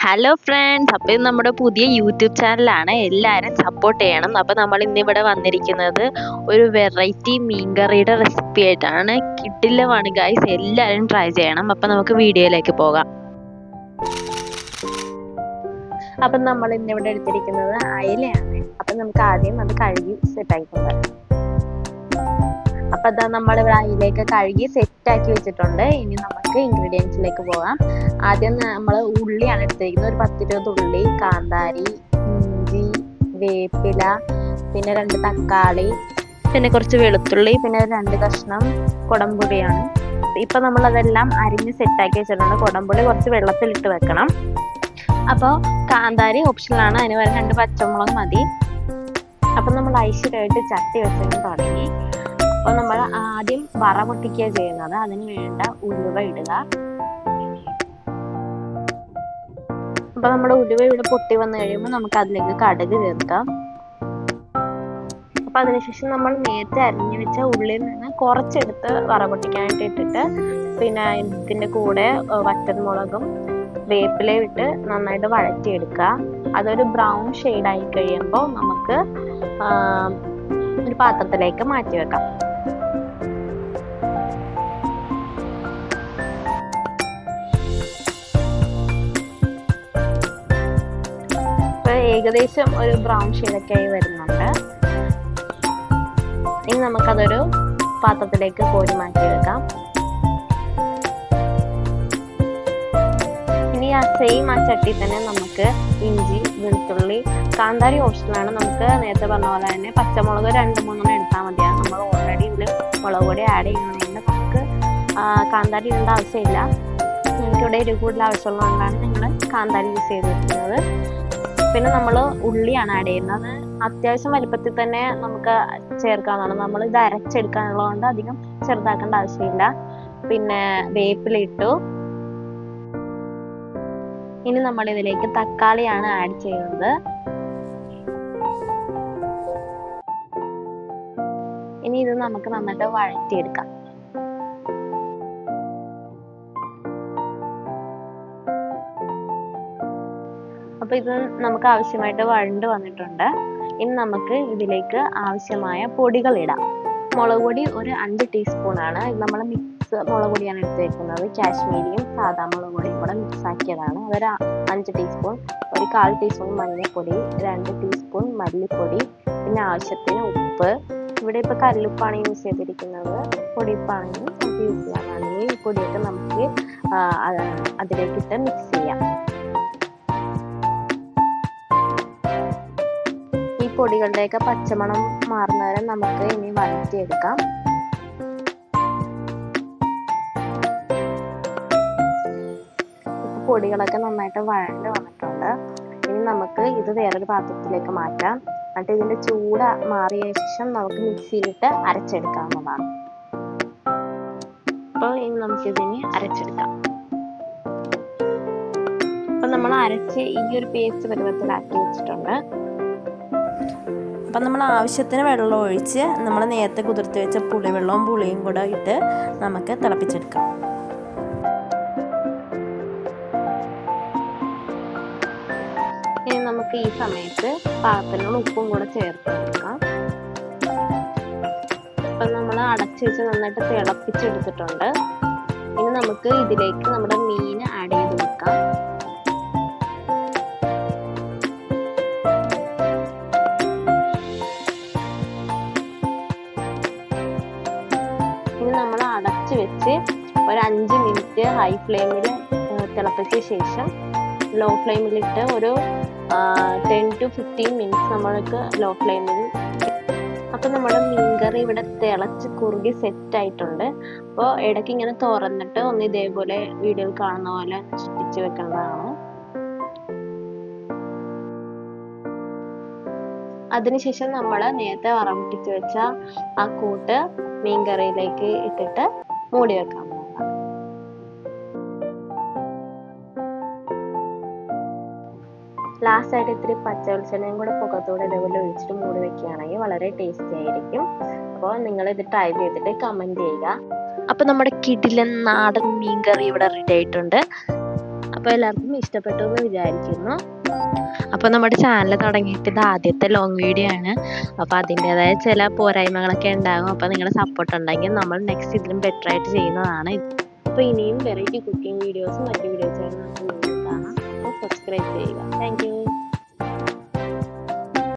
Hello friends, അപ്പോൾ ഇത് നമ്മുടെ പുതിയ യൂട്യൂബ് ചാനലാണ്. എല്ലാവരും സപ്പോർട്ട് ചെയ്യണം. അപ്പോൾ നമ്മൾ ഇന്നിവിടെ വന്നിരിക്കുന്നത് ഒരു വെറൈറ്റി മീൻകറിയുടെ റെസിപ്പി ആയിട്ടാണ്. കിടിലമാണ് ഗൈസ്, എല്ലാവരും ട്രൈ ചെയ്യണം. അപ്പോൾ നമുക്ക് വീഡിയോയിലേക്ക് പോകാം. അപ്പം നമ്മൾ ഇന്നിവിടെ എടുത്തിരിക്കുന്നത് അയലയാണ്. അപ്പം നമുക്ക് ആദ്യം അത് കഴുകി സെറ്റാക്കി കൊണ്ടുവരാം. അപ്പം അതാ നമ്മളിവിടെ അയിലേക്ക് കഴുകി സെറ്റാക്കി വെച്ചിട്ടുണ്ട്. ഇനി നമുക്ക് ഇൻഗ്രീഡിയൻസിലേക്ക് പോകാം. ആദ്യം നമ്മൾ ഉള്ളിയാണ് എടുത്തിരിക്കുന്നത്. ഒരു 10-20 ഉള്ളി, കാന്താരി, ഇഞ്ചി, വേപ്പില, പിന്നെ 2 തക്കാളി, പിന്നെ കുറച്ച് വെളുത്തുള്ളി, പിന്നെ 2 കഷ്ണം കുടംപുളിയാണ്. ഇപ്പം നമ്മളതെല്ലാം അരിഞ്ഞ് സെറ്റാക്കി വെച്ചിട്ടുണ്ട്. കുടംപുളി കുറച്ച് വെള്ളത്തിലിട്ട് വെക്കണം. അപ്പോൾ കാന്താരി ഓപ്ഷനിലാണ്, അതിന് വരെ 2 പച്ചമുളക് മതി. അപ്പം നമ്മൾ ഐശ്വര്യമായിട്ട് ചട്ടി വെച്ചതിന് തുടങ്ങി. അപ്പോൾ നമ്മൾ ആദ്യം വറ പൊട്ടിക്കുക ചെയ്യുന്നത്. അതിന് വേണ്ട ഉലുവ ഇടുക. അപ്പോൾ നമ്മുടെ ഉലുവ ഇവിടെ പൊട്ടി വന്നു കഴിയുമ്പോൾ നമുക്ക് അതിലേക്ക് കടുക് ചേർക്കാം. അപ്പോൾ അതിനുശേഷം നമ്മൾ നേരത്തെ അരിഞ്ഞു വെച്ച ഉള്ളിയിൽ നിന്ന് കുറച്ചെടുത്ത് വറ പൊട്ടിക്കാനായിട്ട് ഇട്ടിട്ട്, പിന്നെ ഇതിൻ്റെ കൂടെ വറ്റൽമുളകും വേപ്പിലയും ഇട്ട് നന്നായിട്ട് വഴറ്റിയെടുക്കുക. അതൊരു ബ്രൗൺ ഷെയ്ഡായി കഴിയുമ്പോൾ നമുക്ക് ഒരു പാത്രത്തിലേക്ക് മാറ്റി വെക്കാം. ഏകദേശം ഒരു ബ്രൗൺ ഷെയ്ഡൊക്കെ ആയി വരുന്നുണ്ട്. ഇനി നമുക്കതൊരു പാത്രത്തിലേക്ക് കോരി മാറ്റിയെടുക്കാം. ഇനി ആ ചട്ടി തന്നെ നമുക്ക് ഇഞ്ചി, വെളുത്തുള്ളി, കാന്താരി ഓപ്ഷനാണ്. നമുക്ക് നേരത്തെ പറഞ്ഞ പോലെ തന്നെ പച്ചമുളക് 2-3 എടുത്താൽ മതിയാണ്. നമ്മൾ ഓൾറെഡി ഇതിൽ മുളക് പൊടി ആഡ് ചെയ്യുന്നതുകൊണ്ട് നമുക്ക് കാന്താരി ഇടേണ്ട ആവശ്യമില്ല. ഞങ്ങൾക്കിവിടെ എരിവ് കൂടുതൽ ആവശ്യമുള്ളതുകൊണ്ടാണ് ഞങ്ങൾ കാന്താരി യൂസ് ചെയ്തിരിക്കുന്നത്. പിന്നെ നമ്മൾ ഉള്ളിയാണ് ആഡ് ചെയ്യുന്നത്. അത്യാവശ്യം വലിപ്പത്തിൽ തന്നെ നമുക്ക് ചേർക്കാവുന്നതാണ്. നമ്മൾ ഇത് അരച്ചെടുക്കാനുള്ളതുകൊണ്ട് അധികം ചെറുതാക്കേണ്ട ആവശ്യമില്ല. പിന്നെ വേപ്പില ഇട്ടു. ഇനി നമ്മൾ ഇതിലേക്ക് തക്കാളിയാണ് ആഡ് ചെയ്യുന്നത്. ഇനി ഇത് നമുക്ക് നന്നായിട്ട് വഴറ്റിയെടുക്കാം. അപ്പോൾ ഇത് നമുക്ക് ആവശ്യമായിട്ട് വഴണ്ട് വന്നിട്ടുണ്ട്. ഇനി നമുക്ക് ഇതിലേക്ക് ആവശ്യമായ പൊടികൾ ഇടാം. മുളക് പൊടി ഒരു 5 ടീസ്പൂണാണ്. ഇത് നമ്മൾ മിക്സ് മുളക് പൊടിയാണ് എടുത്തേക്കുന്നത്. കാശ്മീരിയും സാധാ മുളക് പൊടിയും കൂടെ മിക്സ് ആക്കിയതാണ്. അതൊരു 5 ടീസ്പൂൺ. ഒരു 1/4 ടീസ്പൂൺ മഞ്ഞൾപ്പൊടി, 2 ടീസ്പൂൺ മല്ലിപ്പൊടി, പിന്നെ ആവശ്യത്തിന് ഉപ്പ്. ഇവിടെ ഇപ്പോൾ കല്ലുപ്പാണ് യൂസ് ചെയ്തിരിക്കുന്നത്. പൊടിയുപ്പാണെങ്കിൽ നമുക്ക് യൂസ് ചെയ്യാനാണെങ്കിൽ ഈ പൊടിയൊക്കെ നമുക്ക് അതിലേക്കിട്ട് മിക്സ് ചെയ്യാം. പൊടികളുടെയൊക്കെ പച്ചമണം മാറുന്നവരെ നമുക്ക് ഇനി വഴറ്റിയെടുക്കാം. പൊടികളൊക്കെ നന്നായിട്ട് വഴണ്ട് വന്നിട്ടുണ്ട്. ഇനി നമുക്ക് ഇത് വേറൊരു പാത്രത്തിലേക്ക് മാറ്റാം. എന്നിട്ട് ഇതിൻ്റെ ചൂട് മാറിയ ശേഷം നമുക്ക് മിക്സിയിലിട്ട് അരച്ചെടുക്കാവുന്നതാണ്. അപ്പോൾ ഇനി നമുക്കിതിനെ അരച്ചെടുക്കാം. അപ്പം നമ്മൾ അരച്ച് ഈ ഒരു പേസ്റ്റ് പരുവത്തിലാക്കി വെച്ചിട്ടുണ്ട്. അപ്പം നമ്മൾ ആവശ്യത്തിന് വെള്ളം ഒഴിച്ച് നമ്മൾ നേരത്തെ കുതിർത്ത് വെച്ച പുളിവെള്ളവും പുളിയും കൂടെ ഇട്ട് നമുക്ക് തിളപ്പിച്ചെടുക്കാം. ഇനി നമുക്ക് ഈ സമയത്ത് പാകത്തിനുള്ള ഉപ്പും കൂടെ ചേർത്ത് കൊടുക്കാം. അപ്പം നമ്മൾ അടച്ച് വെച്ച് നന്നായിട്ട് തിളപ്പിച്ചെടുത്തിട്ടുണ്ട്. ഇനി നമുക്ക് ഇതിലേക്ക് നമ്മുടെ മീൻ ആഡ് ചെയ്ത് കൊടുക്കാം. നമ്മൾ അടച്ച് വെച്ച് ഒരു 5 മിനിറ്റ് ഹൈ ഫ്ലെയിമിൽ തിളപ്പിച്ച ശേഷം ലോ ഫ്ലെയിമിലിട്ട് ഒരു 10 to 15 മിനിറ്റ്സ് നമ്മൾക്ക് ലോ ഫ്ലെയിമിൽ. അപ്പോൾ നമ്മുടെ മീൻകറി ഇവിടെ തിളച്ച് കുറുകി സെറ്റായിട്ടുണ്ട്. അപ്പോൾ ഇടയ്ക്ക് ഇങ്ങനെ തുറന്നിട്ട് ഒന്ന് ഇതേപോലെ വീഡിയോയിൽ കാണുന്ന പോലെ ചുറ്റിച്ച് വെക്കേണ്ടതാണ്. അതിനുശേഷം നമ്മൾ നേരത്തെ വറവിട്ടിച്ച് വെച്ച ആ കൂട്ട് മീൻകറിയിലേക്ക് ഇട്ടിട്ട് മൂടി വെക്കാം. ലാസ്റ്റായിട്ട് ഇത്തിരി പച്ച വെളിച്ചെണ്ണയും കൂടെ പുകത്തോടെ ഇതേപോലെ ഒഴിച്ചിട്ട് മൂടി വെക്കുകയാണെങ്കിൽ വളരെ ടേസ്റ്റി ആയിരിക്കും. അപ്പോൾ നിങ്ങൾ ഇത് ട്രൈ ചെയ്തിട്ട് കമൻറ്റ് ചെയ്യുക. അപ്പോൾ നമ്മുടെ കിടിലൻ നാടൻ മീൻകറി ഇവിടെ റെഡി ആയിട്ടുണ്ട്. അപ്പോൾ എല്ലാവർക്കും ഇഷ്ടപ്പെട്ടു എന്ന് വിചാരിക്കുന്നു. അപ്പോൾ നമ്മുടെ ചാനൽ തുടങ്ങിയിട്ട് ഇത് ആദ്യത്തെ ലോങ് വീഡിയോ ആണ്. അപ്പോൾ അതിൻ്റേതായ ചില പോരായ്മകളൊക്കെ ഉണ്ടാകും. അപ്പോൾ നിങ്ങളുടെ സപ്പോർട്ട് ഉണ്ടെങ്കിൽ നമ്മൾ നെക്സ്റ്റ് ഇതിലും ബെറ്റർ ആയിട്ട് ചെയ്യുന്നതാണ്. അപ്പോൾ ഇനിയും വെറൈറ്റി കുക്കിംഗ് വീഡിയോസും മറ്റു വീഡിയോസും